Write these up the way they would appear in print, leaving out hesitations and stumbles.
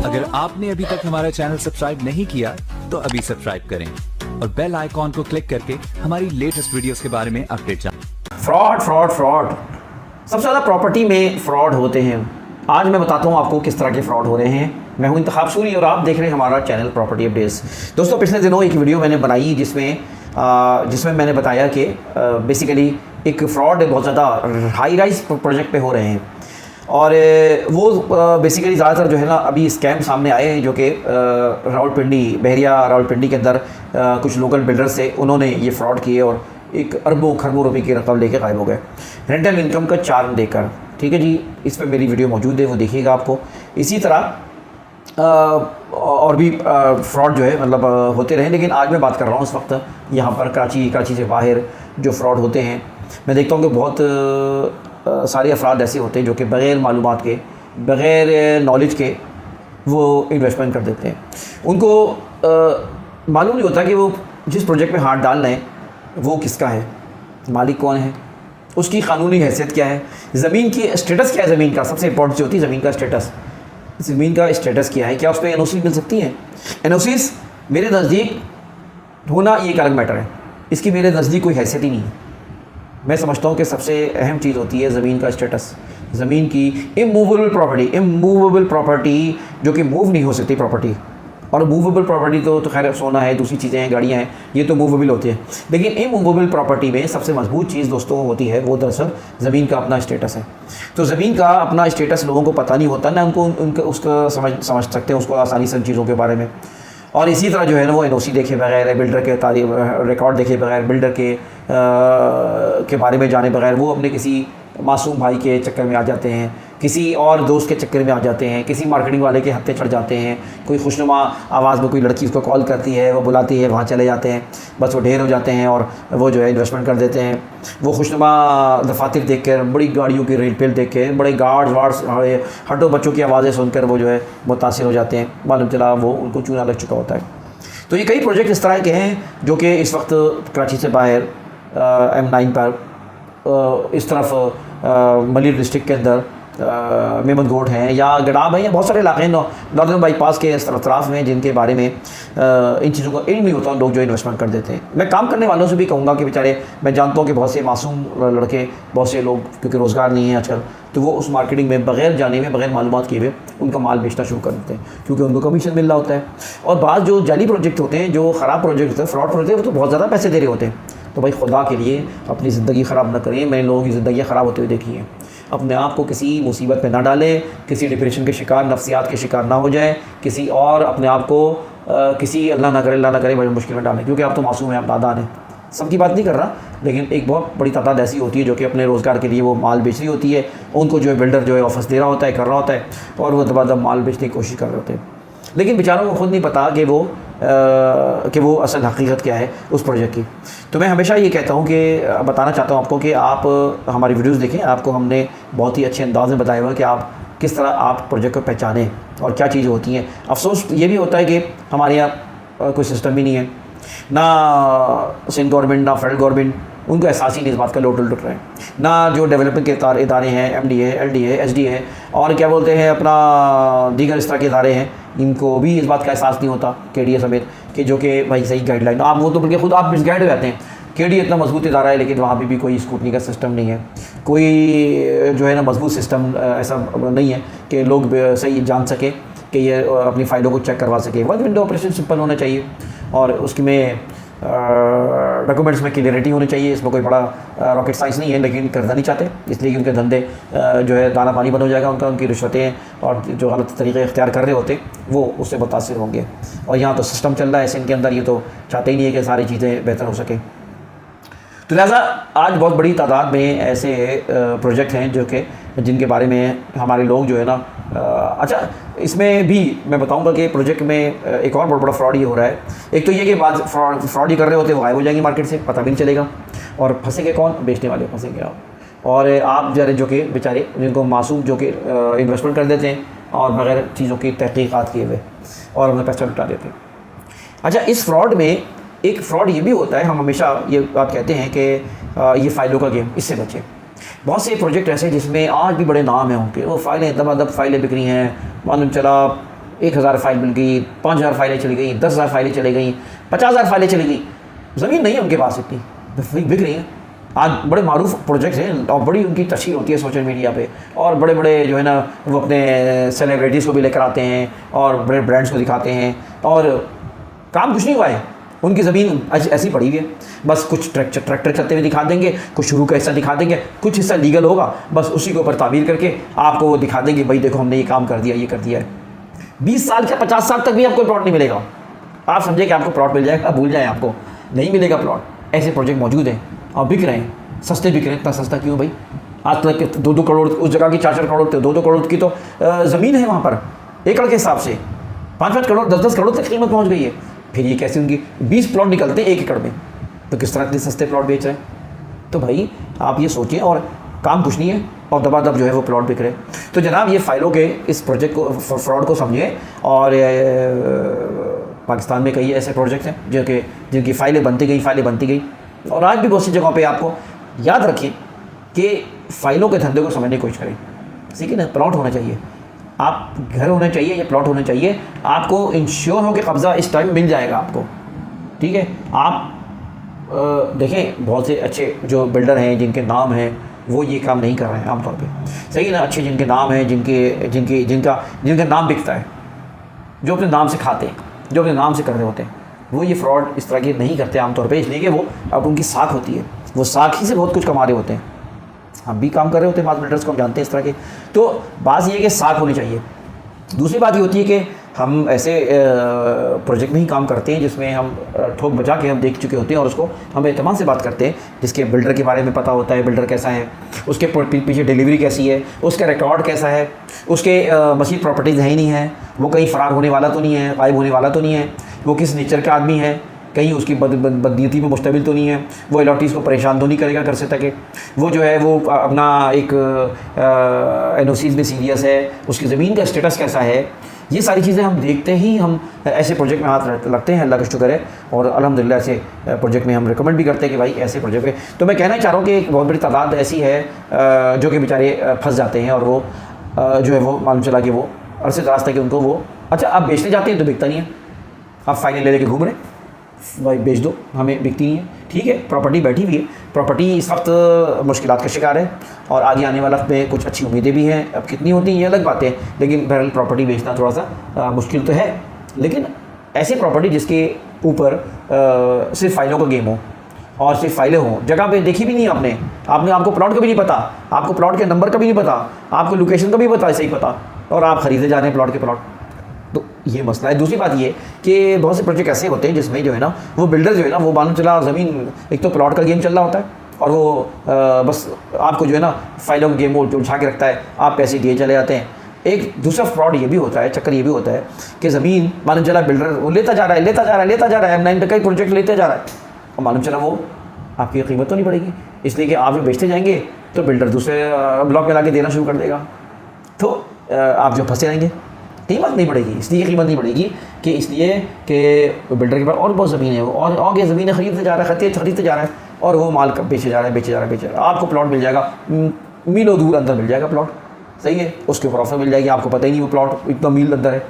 अगर आपने अभी तक हमारा चैनल सब्सक्राइब नहीं किया तो अभी सब्सक्राइब करें और बेल आइकॉन को क्लिक करके हमारी लेटेस्ट वीडियोस के बारे में अपडेट जानें। फ्रॉड सबसे ज़्यादा प्रॉपर्टी में फ्रॉड होते हैं। आज मैं बताता हूँ आपको किस तरह के फ्रॉड हो रहे हैं। मैं हूँ इंतखाब सूरी और आप देख रहे हैं हमारा चैनल प्रॉपर्टी अपडेट्स। दोस्तों, पिछले दिनों एक वीडियो मैंने बनाई जिसमें मैंने बताया कि बेसिकली एक फ्रॉड बहुत ज़्यादा हाई राइज प्रोजेक्ट पे हो रहे हैं और वो बेसिकली ज़्यादातर जो है ना अभी स्कैम सामने आए हैं जो कि रावलपिंडी बहरिया रावलपिंडी के अंदर कुछ लोकल बिल्डर्स थे, उन्होंने ये फ्रॉड किए और एक अरबों खरबों रुपए की रकम लेके गायब हो गए रेंटल इनकम का चार्म देकर। ठीक है जी, इस पर मेरी वीडियो मौजूद है, वो देखिएगा आपको। इसी तरह और भी फ्रॉड जो है मतलब होते रहे, लेकिन आज मैं बात कर रहा हूँ इस वक्त यहाँ पर कराची से बाहर जो फ्रॉड होते हैं। मैं देखता हूँ कि बहुत सारे अफराद ऐसे होते हैं जो कि बग़ैर मालूमात के, बग़ैर नॉलेज के वो इन्वेस्टमेंट कर देते हैं। उनको मालूम नहीं होता कि वो जिस प्रोजेक्ट में हाथ डाल रहे हैं वो किसका है, मालिक कौन है, उसकी कानूनी हैसियत क्या है, ज़मीन की स्टेटस क्या है। ज़मीन का सबसे इंपॉर्टेंट होती है ज़मीन का स्टेटस। ज़मीन का स्टेटस क्या है, क्या उस पर NOC मिल सकती है। NOCs मेरे नज़दीक होना ये एक अलग मैटर है, इसकी मेरे नज़दीक कोई हैसियत ही नहीं है। मैं समझता हूँ कि सबसे अहम चीज़ होती है ज़मीन का स्टेटस, ज़मीन की इमूवेबल प्रॉपर्टी जो कि मूव नहीं हो सकती प्रॉपर्टी। और मूवेबल प्रॉपर्टी तो खैर सोना है, दूसरी चीज़ें हैं, गाड़ियाँ हैं, ये तो मूवेबल होती है। लेकिन इमूवेबल प्रॉपर्टी में सबसे मजबूत चीज़ दोस्तों होती है वो दरअसल ज़मीन का अपना स्टेटस है। तो ज़मीन का अपना स्टेटस लोगों को पता नहीं होता ना, उनका उसका समझ सकते हैं उसको आसानी से चीज़ों के बारे में। और इसी तरह जो है ना वो NOC देखे बगैर, बिल्डर के रिकॉर्ड देखे बगैर, बिल्डर के बारे में जाने बगैर वो अपने किसी मासूम भाई के चक्कर में आ जाते हैं, किसी और दोस्त के चक्कर में आ जाते हैं, किसी मार्केटिंग वाले के हत्थे चढ़ जाते हैं। कोई खुशनुमा आवाज़ में कोई लड़की उसको कॉल करती है, वो बुलाती है, वहाँ चले जाते हैं, बस वो ढेर हो जाते हैं और वो जो है इन्वेस्टमेंट कर देते हैं। वो खुशनुमा दफातर देख कर, बड़ी गाड़ियों की रेल पेल देख के, बड़े गार्ड्स हटो बच्चों की आवाज़ें सुनकर वो जो है मुतासिर हो जाते हैं। मालूम चला वो उनको चूना लग चुका होता है। तो ये कई प्रोजेक्ट इस तरह के हैं जो कि इस वक्त कराची से बाहर M9 पर इस तरफ मलिर डिस्ट्रिक्ट के अंदर मेमन गोड हैं या गडाब हैं या बहुत सारे इलाके हैं नॉर्दर्न बाईपास के इस तरफ में जिनके बारे में इन चीज़ों का इल्म नहीं होता, लोग जो इन्वेस्टमेंट कर देते हैं। मैं काम करने वालों से भी कहूँगा कि बेचारे, मैं जानता हूँ कि बहुत से मासूम लड़के, बहुत से लोग क्योंकि रोज़गार नहीं है आजकल, तो वो उस मार्केटिंग में बग़ैर जाने में, बग़ैर मालूमात किए हुए उनका माल बेचना शुरू कर देते हैं क्योंकि उनको कमीशन मिल रहा होता है। और बाद जो जाली प्रोजेक्ट होते हैं, जो ख़राब प्रोजेक्ट होते हैं, फ्रॉड प्रोजेक्ट होते हैं, वो तो बहुत ज़्यादा पैसे दे रहे होते हैं। तो भाई खुदा के लिए अपनी ज़िंदगी ख़राब न करें। मैंने लोगों की ज़िंदगी ख़राब होते हुए देखी है। अपने आप को किसी मुसीबत में ना डालें, किसी डिप्रेशन के शिकार, नफ्सियात के शिकार ना हो जाए, किसी और अपने आप को किसी अल्लाह ना करे बड़ी मुश्किल में डालें, क्योंकि आप तो मासूम हैं, आप नादान हैं। सबकी बात नहीं कर रहा, लेकिन एक बहुत बड़ी तादाद ऐसी होती है जो कि अपने रोज़गार के लिए वो माल बेच रही होती है। उनको जो है बिल्डर जो है ऑफर्स दे रहा होता है, कर रहा होता है और वो दबादब माल बेचने की कोशिश कर रहे होते हैं, लेकिन बेचारों को खुद नहीं पता कि वो असल हकीकत क्या है उस प्रोजेक्ट की। तो मैं हमेशा ये कहता हूँ कि बताना चाहता हूँ आपको कि आप हमारी वीडियोस देखें। आपको हमने बहुत ही अच्छे अंदाज में बताया हुआ है कि आप किस तरह आप प्रोजेक्ट को पहचानें और क्या चीज़ें होती हैं। अफसोस ये भी होता है कि हमारे यहाँ कोई सिस्टम ही नहीं है, ना सिंध गवर्नमेंट ना फेडरल गवर्नमेंट, उनको एहसास ही नहीं इस बात का, लोट लुट रहे हैं ना। जो डेवलपमेंट के इदारे हैं, MDA, LDA, SDA और क्या बोलते हैं अपना दीगर इस तरह के इदारे हैं, इनको भी इस बात का एहसास नहीं होता, KDA समेत, कि जो कि भाई सही गाइडलाइन आप वो तो बल्कि खुद आप मिसगाइड हो जाते हैं। KDA इतना मजबूत इदारा है लेकिन वहाँ भी कोई स्क्रूटनी का सिस्टम नहीं है, कोई जो है ना मजबूत सिस्टम ऐसा नहीं है कि लोग सही जान सके कि ये अपनी फ़ाइलों को चेक करवा सके। वन विंडो ऑपरेशन सिंपल होना चाहिए और उसमें डॉक्यूमेंट्स में क्लियरिटी होनी चाहिए। इसमें कोई बड़ा रॉकेट साइंस नहीं है, लेकिन करना नहीं चाहते इसलिए कि उनके धंधे जो है दाना पानी बंद हो जाएगा उनका, उनकी रिश्वतें और जो गलत तरीके इख्तियार कर रहे होते वो उससे मुतासिर होंगे। और यहाँ तो सिस्टम चल रहा है सिंध के अंदर, ये तो चाहते ही नहीं है कि सारी चीज़ें बेहतर हो सकें। तो लिहाजा आज बहुत बड़ी तादाद में ऐसे प्रोजेक्ट हैं जो कि जिनके बारे में हमारे लोग जो है ना अच्छा, इसमें भी मैं बताऊंगा कि प्रोजेक्ट में एक और बहुत बड़ा फ्रॉड ये हो रहा है। एक तो ये कि बाद फ्रॉड ही कर रहे होते हैं, वो गायब हो जाएंगे मार्केट से, पता भी नहीं चलेगा। और फंसेंगे कौन? बेचने वाले फंसेंगे आप और आप जरा जो कि बेचारे जिनको मासूम जो कि इन्वेस्टमेंट कर देते हैं और बगैर चीज़ों की तहकीकात किए हुए और अपना पैसा लुटा देते हैं। अच्छा, इस फ्रॉड में एक फ़्रॉड ये भी होता है, हम हमेशा ये बात कहते हैं कि ये फ़ाइलों का गेम, इससे बचें। बहुत से प्रोजेक्ट ऐसे जिसमें आज भी बड़े नाम हैं उनके, वो फाइलें दबादब फाइलें बिक रही हैं, मालूम चला 1000 फाइल मिल गई, 5000 फाइलें चली गई, 10,000 फाइलें चली गई, 50,000 फाइलें चली गई, ज़मीन नहीं है उनके पास इतनी, बिक रही हैं। आज बड़े मारूफ प्रोजेक्ट्स हैं और बड़ी उनकी तशहीर होती है सोशल मीडिया पे, और बड़े बड़े जो है ना वो अपने सेलिब्रिटीज़ को भी लेकर आते हैं और बड़े ब्रांड्स को दिखाते हैं, और काम कुछ नहीं हुआ है, उनकी ज़मीन ऐसी पड़ी हुई है। बस कुछ ट्रैक्टर चलते हुए दिखा देंगे, कुछ शुरू का हिस्सा दिखा देंगे, कुछ हिस्सा लीगल होगा, बस उसी के ऊपर ताबीर करके आपको वो दिखा देंगे, भाई देखो हमने ये काम कर दिया, ये कर दिया है। 20 साल या 50 साल तक भी आपको प्लॉट नहीं मिलेगा। आप समझे कि आपको प्लॉट मिल जाएगा, भूल जाएँ, आपको नहीं मिलेगा प्लॉट। ऐसे प्रोजेक्ट मौजूद हैं और बिक रहे हैं, सस्ते बिक रहे हैं। इतना सस्ता क्यों भाई? आज तक 2-2 करोड़, उस जगह की 4-4 करोड़, 2-2 करोड़ की तो ज़मीन है वहाँ पर, एकड़ के हिसाब से 5-5 करोड़, 10-10 करोड़ तक कीमत पहुँच गई है। फिर ये कैसे उनकी 20 प्लॉट निकलते हैं 1 एकड़ में, तो किस तरह इतने सस्ते प्लॉट बेच रहे हैं? तो भाई आप ये सोचिए, और काम कुछ नहीं है और दबादब जो है वो प्लॉट बिक रहे हैं। तो जनाब ये फ़ाइलों के इस प्रोजेक्ट को, फ्रॉड को समझिए। और पाकिस्तान में कई ऐसे प्रोजेक्ट हैं जिनकी फ़ाइलें बनती गई, और आज भी बहुत सी जगहों पे आपको याद रखिए कि फ़ाइलों के धंधे को समझने की कोशिश करें। ठीक है ना? प्लॉट होना चाहिए, आप घर होना चाहिए, या प्लॉट होना चाहिए, आपको इंश्योर हो कि कब्ज़ा इस टाइम मिल जाएगा आपको। ठीक है? आप देखें बहुत से अच्छे जो बिल्डर हैं जिनके नाम हैं वो ये काम नहीं कर रहे हैं आमतौर पे, सही ना? अच्छे जिनके नाम हैं, जिनका नाम बिकता है, जो अपने नाम से खाते हैं, जो अपने नाम से कर रहे होते हैं, वो ये फ्रॉड इस तरह के नहीं करते आमतौर पे, इसलिए कि वो अब उनकी साख होती है, वो साख ही से बहुत कुछ कमा रहे होते हैं। हम भी काम कर रहे होते हैं, बात बिल्डर्स को हम जानते हैं इस तरह के। तो बात ये है कि साख होनी चाहिए। दूसरी बात ये होती है कि हम ऐसे प्रोजेक्ट में ही काम करते हैं जिसमें हम ठोक बजा के हम देख चुके होते हैं और उसको हम एतमाद से बात करते हैं, जिसके बिल्डर के बारे में पता होता है, बिल्डर कैसा है, उसके पीछे डिलीवरी कैसी है, उसका रिकॉर्ड कैसा है, उसके मज़ीद प्रॉपर्टीज़ है ही नहीं है, वो कहीं फ़रार होने वाला तो नहीं है, गायब होने वाला तो नहीं है, वो किस नेचर का आदमी है, कहीं उसकी बदनीयती में मुश्तमिल तो नहीं है, वो अलॉटीज़ को परेशान तो नहीं करेगा घर से तक, वो जो है वो अपना एक एनओसीज़ में सीरियस है, उसकी ज़मीन का स्टेटस कैसा है, ये सारी चीज़ें हम देखते ही हम ऐसे प्रोजेक्ट में हाथ लगते हैं। अल्लाह का शुक्र है, और अल्हम्दुलिल्लाह ऐसे प्रोजेक्ट में हम रिकमेंड भी करते हैं कि भाई ऐसे प्रोजेक्ट पे। तो मैं कहना चाह रहा हूँ कि एक बहुत बड़ी तादाद ऐसी है जो कि बेचारे फंस जाते हैं, और वो जो है वो मालूम चला कि वो अरसे दराज तक उनको वो अच्छा आप बेचने जाते हैं तो बिकता नहीं है, आप फाइलें ले लेके घूम रहे हैं, भाई बेच दो, हमें बिकती नहीं है। ठीक है, प्रॉपर्टी बैठी हुई है, प्रॉपर्टी इस वक्त मुश्किलात का शिकार है, और आगे आने वाले वक्त में कुछ अच्छी उम्मीदें भी हैं। अब कितनी होती हैं ये अलग बात है, लेकिन बहरहाल प्रॉपर्टी बेचना थोड़ा सा मुश्किल तो है। लेकिन ऐसी प्रॉपर्टी जिसके ऊपर सिर्फ फाइलों का गेम हो और सिर्फ फाइलें हों, जगह पे देखी भी नहीं आपको प्लॉट का भी नहीं पता, आपको प्लॉट के नंबर का भी नहीं पता, आपको लोकेशन का भी पता, ऐसे ही पता, और आप ख़रीदे जा रहे हैं प्लॉट के प्लॉट, तो ये मसला है। दूसरी बात ये कि बहुत से प्रोजेक्ट ऐसे होते हैं जिसमें जो है ना वो बिल्डर जो है ना वो मालूम चला ज़मीन, एक तो प्लॉट का गेम चल रहा होता है, और वो बस आपको जो है ना फाइलों का गेम वो उलझा के रखता है, आप पैसे दिए चले जाते हैं। एक दूसरा फ्रॉड ये भी होता है, चक्कर ये भी होता है कि ज़मीन मालूम चला बिल्डर वो लेता जा रहा है, M9 पे कई प्रोजेक्ट लेते जा रहा है, और मालूम चला वो आपकी कीमत तो नहीं बढ़ेगी, इसलिए कि आप जो बेचते जाएंगे तो बिल्डर दूसरे ब्लॉक में ला के देना शुरू कर देगा, तो आप जो फंसे रहेंगे, कीमत नहीं बढ़ेगी। इसलिए कीमत नहीं बढ़ेगी कि इसलिए कि बिल्डर के पास और बहुत ज़मीन है, वो और आगे ज़मीनें खरीदते जा रहा है, और वो माल बेचे जा रहा है। आपको प्लॉट मिल जाएगा, मीलों दूर अंदर मिल जाएगा प्लॉट, सही है, उसके ऊपर ऑफर मिल जाएगी, आपको पता ही नहीं वो प्लॉट इतना मील अंदर है।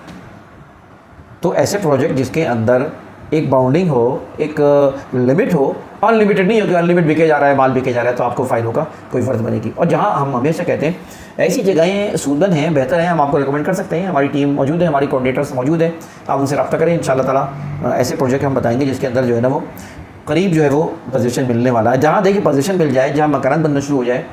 तो ऐसे प्रोजेक्ट जिसके अंदर एक बाउंडिंग हो, एक लिमिट हो, अनलिमिटेड नहीं हो कि अनलिमिटेड बिके जा रहा है, माल बिके जा रहा है, तो आपको फ़ाइलों का कोई फ़र्क बनेगी। और जहाँ हम हमेशा कहते हैं ऐसी जगहें सूदन हैं, बेहतर हैं, हम आपको रिकमेंड कर सकते हैं, हमारी टीम मौजूद है, हमारी कोऑर्डिनेटर्स मौजूद है, आप उनसे रब्ता करें, इंशाअल्लाह ताला ऐसे प्रोजेक्ट हम बताएंगे जिसके अंदर जो है ना वो करीब जो है वो पोजीशन मिलने वाला है। जहाँ देखिए पोजीशन मिल जाए, जहाँ मकान बनना शुरू हो जाए,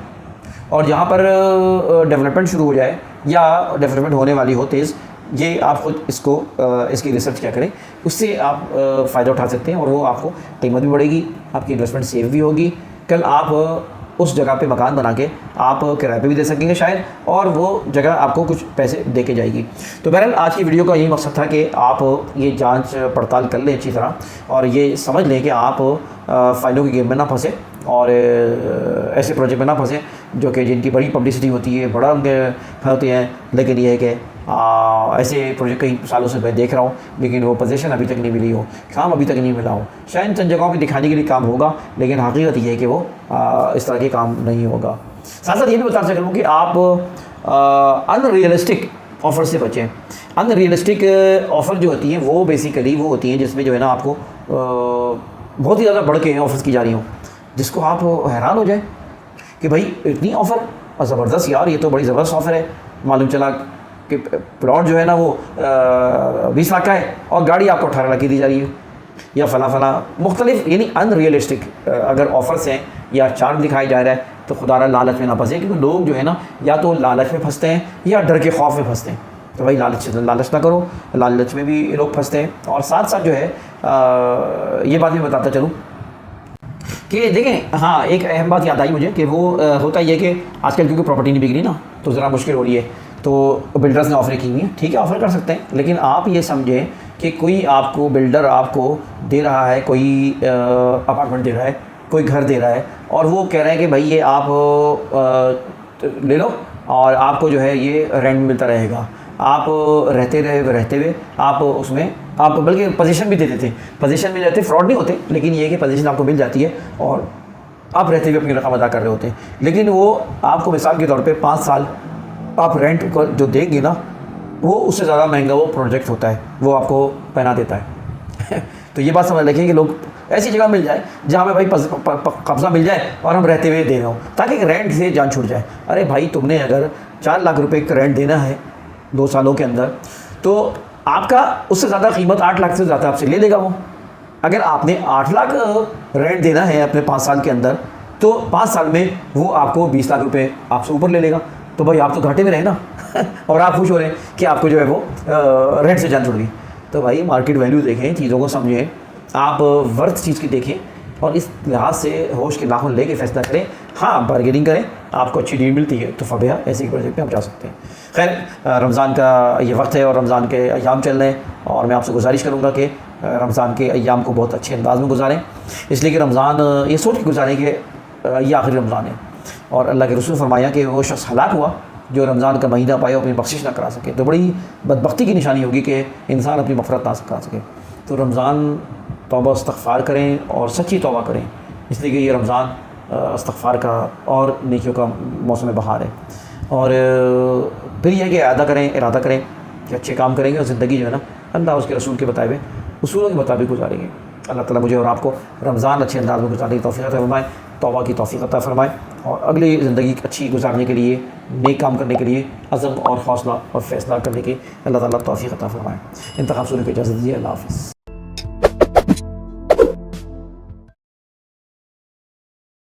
और जहाँ पर डेवलपमेंट शुरू हो जाए या डेवलपमेंट होने वाली हो तेज़, ये आप खुद इसकी रिसर्च क्या करें, उससे आप फ़ायदा उठा सकते हैं, और वो आपको कीमत भी बढ़ेगी, आपकी इन्वेस्टमेंट सेव भी होगी, कल आप उस जगह पे मकान बना के आप किराए पे भी दे सकेंगे शायद, और वो जगह आपको कुछ पैसे दे के जाएगी। तो बहरहाल आज की वीडियो का यही मकसद था कि आप ये जांच पड़ताल कर लें अच्छी तरह, और ये समझ लें कि आप फाइलों के गेम में ना फंसे, और ऐसे प्रोजेक्ट में ना फंसे जो कि जिनकी बड़ी पब्लिसिटी होती है, बड़ा उनके होते हैं, लेकिन ये है कि ऐसे प्रोजेक्ट कई सालों से मैं देख रहा हूँ, लेकिन वो पोजीशन अभी तक नहीं मिली हो, काम अभी तक नहीं मिला हो, शायद चंद जगहों पे दिखाने के लिए काम होगा, लेकिन हकीकत ये है कि वो इस तरह के काम नहीं होगा। साथ साथ ये भी बता सकता हूँ कि आप अनरियलिस्टिक ऑफ़र से बचें। अनरियलिस्टिक ऑफ़र जो होती हैं वो बेसिकली वो होती हैं जिसमें जो है ना आपको बहुत ही ज़्यादा बढ़ के ऑफ़र्स की जा रही हों, जिसको आप हैरान हो जाए कि भाई इतनी ऑफ़र और ज़बरदस्त यार, ये तो बड़ी ज़बरदस्त ऑफ़र है। मालूम चला कि प्लॉट जो है ना वो 20 लाख का है और गाड़ी आपको 18 लाख की दी जा रही है, या फला मुख्तलिफ, यानी अनरियलिस्टिक अगर ऑफ़र्स हैं या चार्ज दिखाया जा रहा है तो खुदारा लालच में ना फंसे, क्योंकि लोग जो है ना या तो लालच में फंसते हैं या डर के खौफ में फंसते हैं। तो भाई लालच ना करो, लालच में भी लोग फंसते हैं। और साथ साथ जो है ये बात मैं बताता चलूँ कि देखें, हाँ एक अहम बात याद आई मुझे कि वो होता ये कि आजकल क्योंकि प्रॉपर्टी नहीं बिक रही ना, तो ज़रा मुश्किल हो रही है, तो बिल्डर्स ने ऑफ़र की हुई है, ठीक है ऑफ़र कर सकते हैं, लेकिन आप ये समझें कि कोई आपको बिल्डर आपको दे रहा है, कोई अपार्टमेंट दे रहा है, कोई घर दे रहा है, और वो कह रहे हैं कि भाई ये आप ले लो और आपको जो है ये रेंट मिलता रहेगा, आप रहते हुए आप उसमें आप बल्कि पोजीशन भी दे देते हैं, पोजीशन मिल जाते, फ्रॉड नहीं होते, लेकिन ये है कि पोजीशन आपको मिल जाती है और आप रहते हुए अपनी रकम अदा कर रहे होते हैं। लेकिन वो आपको मिसाल के तौर पे 5 साल आप रेंट को जो देंगे ना, वो उससे ज़्यादा महंगा वो प्रोजेक्ट होता है, वो आपको पहना देता है। तो ये बात समझ रखें कि लोग ऐसी जगह मिल जाए जहाँ में भाई कब्ज़ा मिल जाए और हम रहते हुए दे रहे हो, ताकि रेंट से जान छूट जाए। अरे भाई तुमने अगर 4 लाख रुपए का रेंट देना है 2 सालों के अंदर, तो आपका उससे ज़्यादा कीमत 8 लाख से ज़्यादा आपसे ले लेगा वो। अगर आपने 8 लाख रेंट देना है अपने 5 साल के अंदर, तो 5 साल में वो आपको 20 लाख रुपए आपसे ऊपर ले लेगा। तो भाई आप तो घाटे में रहे ना और आप खुश हो रहे हैं कि आपको जो है वो रेंट से जान छुड़ गई। तो भाई मार्केट वैल्यू देखें, चीज़ों को समझें, आप वर्थ चीज़ की देखें और इस लिहाज से होश के नाखून लेके फैसला करें। हाँ बार्गेनिंग करें, आपको अच्छी डील मिलती है तो फबिया ऐसे प्रोजेक्ट में आप जा सकते हैं। खैर रमज़ान का ये वक्त है और रमज़ान के अय्याम चल रहे हैं, और मैं आपसे गुजारिश करूँगा कि रमज़ान के अय्याम को बहुत अच्छे अंदाज में गुजारें, इसलिए कि रमज़ान ये सोच के गुजारें कि ये आखिरी रमज़ान है, और अल्लाह के रसूल फरमाया कि वो शख्स हलाक हुआ जो रमज़ान का महीना पाए अपनी बख्शिश ना करा सके। तो बड़ी बदबख्ती की निशानी होगी कि इंसान अपनी मफ़रत ना करा सके। तो रमज़ान तौबा इस्तग़फ़ार करें और सच्ची तौबा करें, इसलिए कि ये रमज़ान इस्तग़फ़ार का और नेकियों का मौसम बहार है। और फिर यह कि इरादा करें कि अच्छे काम करेंगे और ज़िंदगी जो है ना अल्लाह उसके रसूल के बताए हुए उसूलों के मुताबिक गुजारेंगे। अल्लाह ताला मुझे और आपको रमज़ान अच्छे अंदाज में गुजारने की तौफ़ीक़ अता फ़रमाए, तौबा की तौफ़ीक़ अता फ़रमाए, और अगली ज़िंदगी अच्छी गुजारने के लिए, नेक काम करने के लिए अज़म और हौसला और फ़ैसला करने की अल्लाह ताला तौफ़ीक़ अता फ़रमाए। इंतखाब सुनने की इजाज़त दीजिए। अल्लाह हाफ़िज़।